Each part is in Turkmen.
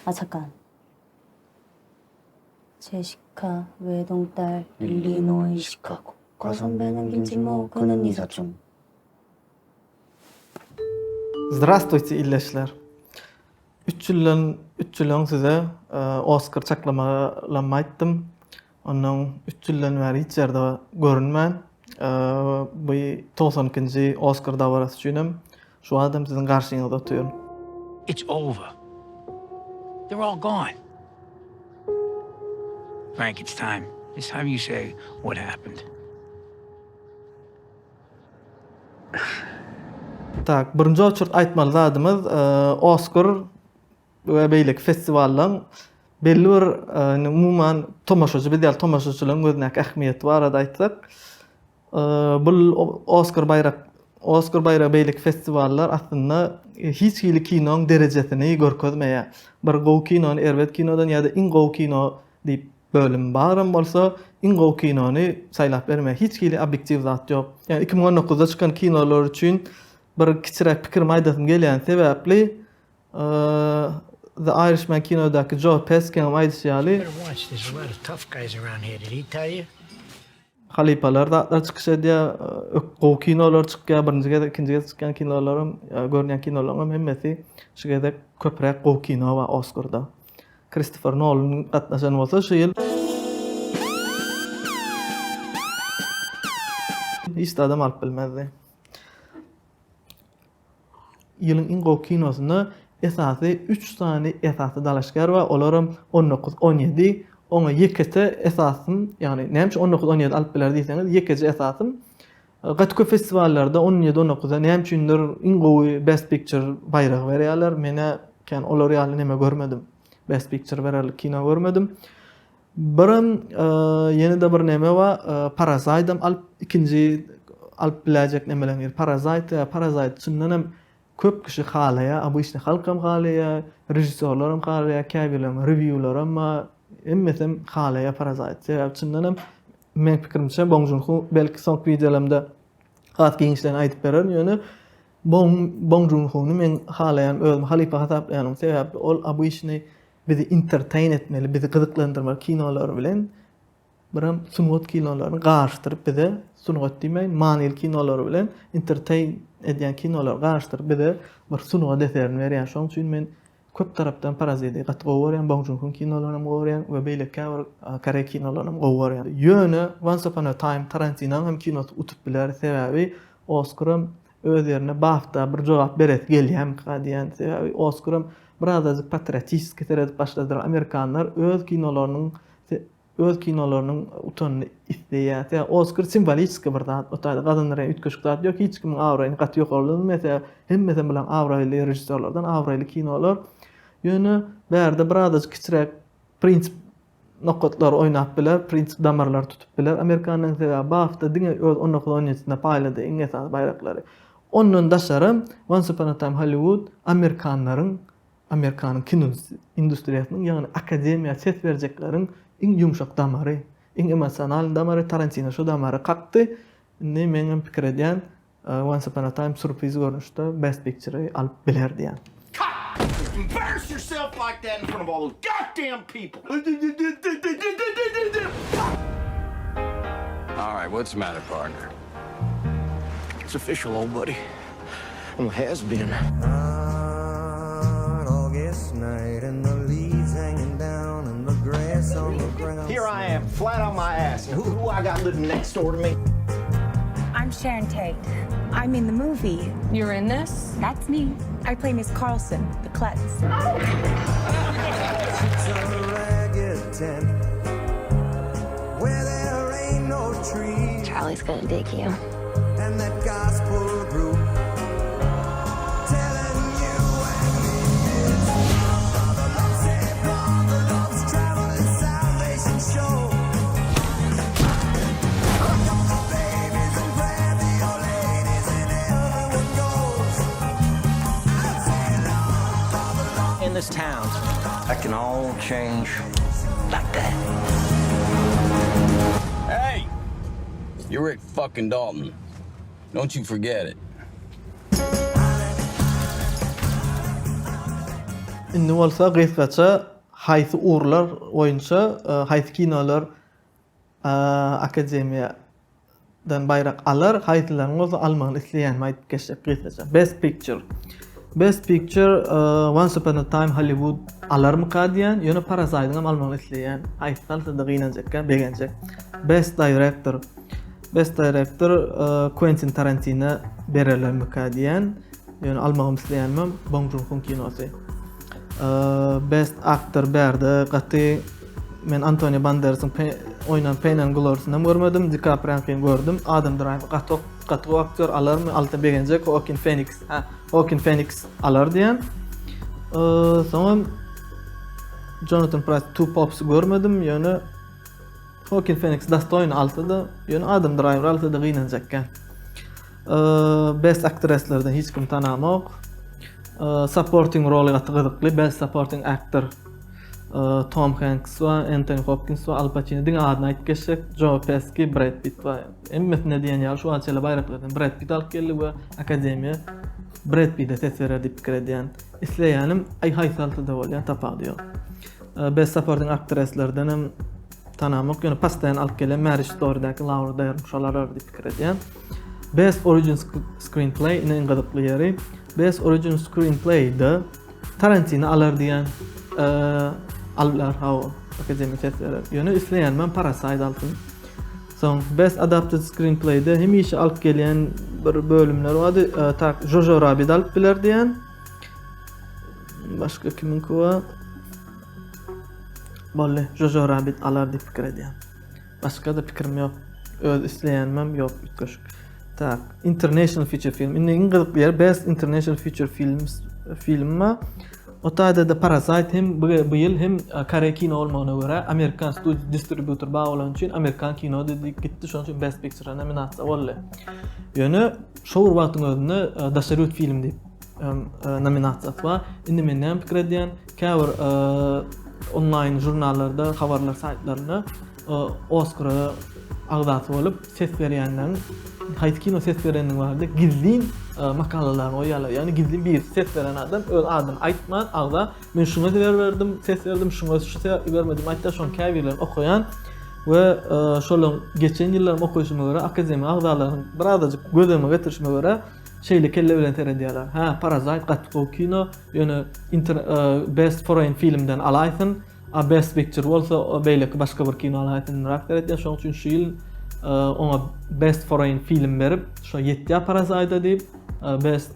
아 잠깐. 제시카 외동딸 일리노이 시카고 과선배는 김치모 그는 네 사촌. Здравствуйте, illeshler. 3 yıldan size Oscar çaklamalarını aytdım. Onun 3 yıldan beri hiç yerde görünmän. Bu 92-nji Oscar dawarasy üçinem şu adam sizin garşyňyzda oturýar. It's over. They're all gone. Frank, it's time. It's time you say what happened. Tak, birinji oçurt aýtmaly zadymyz Oscar we beýleki festiwallaryň belli bir umuman tomaşaçy, bir diýil tomaşaçylaryň gözündäki ähmiýeti barada aýtsak, bu Oscar bayrak beýleki festiwallar aslında hiç hili kinoň derejesini görkezmeýär. Bir gowy kinony erbet kinodan ýa-da iň gowy kino diýip bölüm barym bolsa, iň gowy kinony saýlap berme. Hiç hili objektiv zat ýok. Yani 2019-da çykan kinolar üçin bir kiçirek pikir maýdasym gelýän sebäpli The Irishman kinodaki Joe Peskin aýdýaly Better watch. There's a lot of tough guys around here. Did he tell you? Halipalar da çykyş edýär, gowy kinolar çykýar, birinjige, ikinjige çykan kinolarym, görnýän kinolarym hemmesi şu gedek köprek gowy kino we Oscar'da. Christopher Nolan gatnaşan bolsa şu ýyl hiç de adam alyp bilmezdi. Ýylyň iň gowy kinosyna esasy 3 tane esasy dalaşgar we olaram 19-17 ona ýekete esasym, ýani näme 19-17 alyp biler diýseňiz, ýekeci esasym gatky festivallarda 17-19-da näme üçindir iň gowy Best Picture baýragy berýärler. Mene kan olar ýaly näme görmedim. Best Picture bererlik kino görmedim. Birim ýene-de bir näme we Parasite alyp ikinji alyp biläjek nämeler. Parasite çyndan hem köp kişi halaýa, bu işni halkam halaýa, rejissorlarym halaýa, käbilerim, reviewlaram emmesem halaýa Parasite. Sebäpçinden hem men pikirimçe Bong Joon-ho belki soňky videolarymda hat giňişlerini aýdyp berer. Ýöne Bong Joon-ho'ny men halaýan özüm halipa hasaplaýanym sebäpli ol bu işni bizi entertain etmeli, bizi gyzyklandyrmaly kinolar bilen biram sungat kinolaryny garşdyryp bize sungat diýmeýin, manyl kinolar bilen entertain edýän kinolar garşdyryp bize bir sungat eserini berýär. Şoň üçin men köp tarapdan Parazity gatga görýän, Bong Joon-ho kinolaryny görýän we beýle Kore kinolaryny görýän. Ýöne Once Upon a Time Tarantino'nun hem kinosy utup biler sebäbi Oscar'ym öz ýerine bafta bir jogap berip gelýär diýen sebäbi Oscar'ym biraz patriotisk edip başladylar. Amerikanlar öz kinolarynyň utanyny isleýär. Oscar simbolik bir zat, otada gadynlara ütkeşik zat ýok, hiç kimin awraýyny gaty ýok boldy. Mesela hemmeden bilen awraýly rejissorlardan awraýly kinolar. Ýöne bärde biraz kiçirek prinsip nokotlar oýnap biler, prinsip damarlar tutup biler. Amerikanyň sebäbi bafta diňe öz 19-17-de paýlady iň esas bayraklary. Ondan daşarym Once Upon a Time Hollywood Amerikanyň kino industriýasynyň, ýani akademiýa ses berjeklerin iň ýumşak damary, iň emosional damary Tarantino şu damary kakdy. Ne meňem pikir edýän Once Upon a Time sürpriz görnüşde Best Picture'y alyp biler diýen. Embarrass yourself like that in front of all those goddamn people. All right, what's the matter, partner? It's official, old buddy. Well, it has been. August night and the leaves hanging down and the grass on the ground. Here I am, flat on my ass. And who I got living next door to me? I'm Sharon Tate. I'm in the movie. You're in this? That's me. I play Miss Carlson, the klutz. It's a ragged tent where there ain't no trees. Charlie's gonna dig you. And that gospel group telling you and me it's Father Love, say Father Love's traveling salvation show. Rock up the babies and grab the old ladies and everyone goes. I say love, Father Love. In this town, that can all change like that. Hey! You're Rick fucking Dalton. Don't you forget it. indi bolsa gysgaça haýsy urlar oýunça, haýsy kinolar akademiýadan baýrak alar, haýsylaryň bolsa almagyny isleýän aýdyp geçip gysgaça. Best Picture Once Upon a Time Hollywood alarmyka diýen, ýöne Parasite'yň hem almagyny isleýän, haýsy alsa da gynanjak, begenjek. Best Director Quentin Tarantino bererlermika diýen, ýöne almagyny isleýänmem Bong Joon-ho'ň kinosy. Best Actor berdi, gaty men Antonio Banderas'ın oynan Pain and Glory'syndan görmedim, DiCaprio'ny gördüm. Adam Driver gaty aktör alarmy alta begenjek, Joaquin Phoenix alar diýen. Soňra Jonathan Pryce Two Pops'y görmedim, ýöne Joaquin Phoenix dastoyny alsa-da, ýöne Adam Driver alsa-da gynanjakkan. Best Actress'lerden hiç kim tanamak. Supporting role gaty gyzykly, Best Supporting Actor Tom Hanks we Anthony Hopkins we Al Pacino diň adyny aýdyp geçsek, Joe Pesci, Brad Pitt we emmesine diýen ýaly şu açyla baýraklardan Brad Pitt alyp geldi we akademiýa Brad Pitt'e ses berer diýip pikir edýän. Isleýänim haýsy altyda bolýan tapak diýer. Best Supporting Actress'lerden hem tanamak, ýöne pastaýan alyp gelen Marriage Story'daky Laura Dern şolar diýip pikir edýän. Best Original Screenplay ine gyzykly ýeri. Best Original Screenplay'de Tarantino alar diýen allar akademiýa ses berer. Ýöne isleýänmem Parasite altyn. Soň Best Adapted Screenplay'de hemişe alyp gelen bir bölümler wady. Jojo Rabbit alyp biler diýen. Başga kiminki wa? Bolle Jojo Rabbit alar diýip pikir edýän. Başga da pikirim ýok. Öz isleýänmem ýok ütköşük. International Feature Film. Indi gyzykly ýer Best International Feature Filmma. Otada da Parasite hem bu ýyl hem Kore kino bolmagyna görä Amerikan studio distributor baglanan üçin Amerikan kino dedi gitdi, şoň üçin Best Picture nominasiýa boldy. Ýöne şo wagtyň özünde daşarut film diýip nominasiýasy bar. Indi men näme pikir edýän? Käbir online jurnallarda, habarlar saytlaryna Oscar'a agdaty bolup ses berýänler, haýsy kino ses berenden bardy, gizli makalalar oýalar. Ýani gizli bir ses beren adam öz adyny aýtman, agda men şuna berdim, ses berdim, şuna ses bermedim. Haýta şoň käbirlerini okuyan we şolaň geçen ýyllar okuýuşyma görä akademiýa agdalaryny birazajyk gözleme getirişime görä şeýle kelle bilen teredýärler. Parasite gatly kino, ýöne Best Foreign Filmden alaýsyn. Best Picture bolsa beýleki başga bir kino alaýsyn rakter etýär. Şoň üçin şu ýyl ona Best Foreign Film berip, şo ýetdi Parasite diýip Best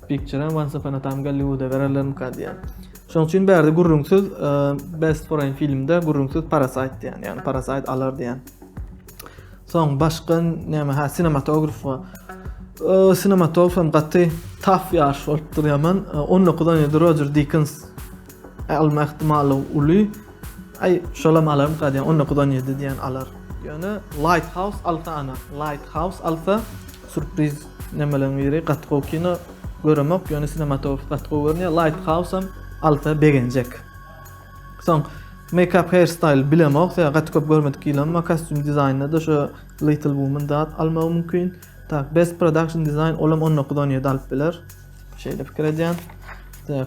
Picture Once Upon a Time Hollywood'a bererlermika diýen. Şoň üçin berdi gurrungsuz Best Foreign Filmde gurrungsuz Parasite diýen, ýani Parasite alar diýen. Soň başga näme? Sinematograf we sinematografam gaty taf ýaş bolup durýarman. 19-dan ýyl Roger Deakins alma ihtimaly uly. Şolam alarmyka diýen 19-dan ýyl diýen alar. Ýöne Lighthouse alsa ana. Lighthouse alsa sürpriz nemelen biri gatgo kino göremek, ýöne sinematograf gatgo görnýär. Lighthouse hem alta begenjek. Soň make-up hairstyle bilemek, gatgo görmedik ýylanma kostyum dizaynda da şo Little Woman da almagy mümkin. Best Production Design olam 19-dan ýyl alyp biler. Şeýle pikir edýän.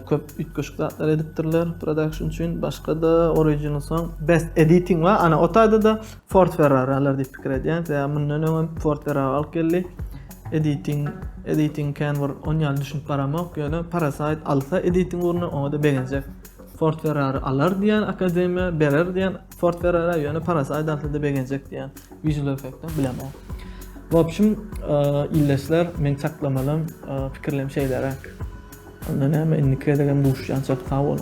Köp ütköşük zatlar edipdirler production üçin. Başga da original song, Best Editing we ana otada da Ford Ferrari alar diýip pikir edýän. Mundan öňe Ford Ferrari alyp geldi. Editing can on ýaly düşünip baramak, ýöne Parasite alsa editing urna ona da begenjek. Ford Ferrari alar diýen akademiýa berer diýen Ford Ferrari ýöne Parasite alsa da begenjek diýen visual effektden bilemem. Wopşym illeşler men çaklamalym pikirlem şeýlerak. Onda näme indikre degen duşýan çap sag bolun.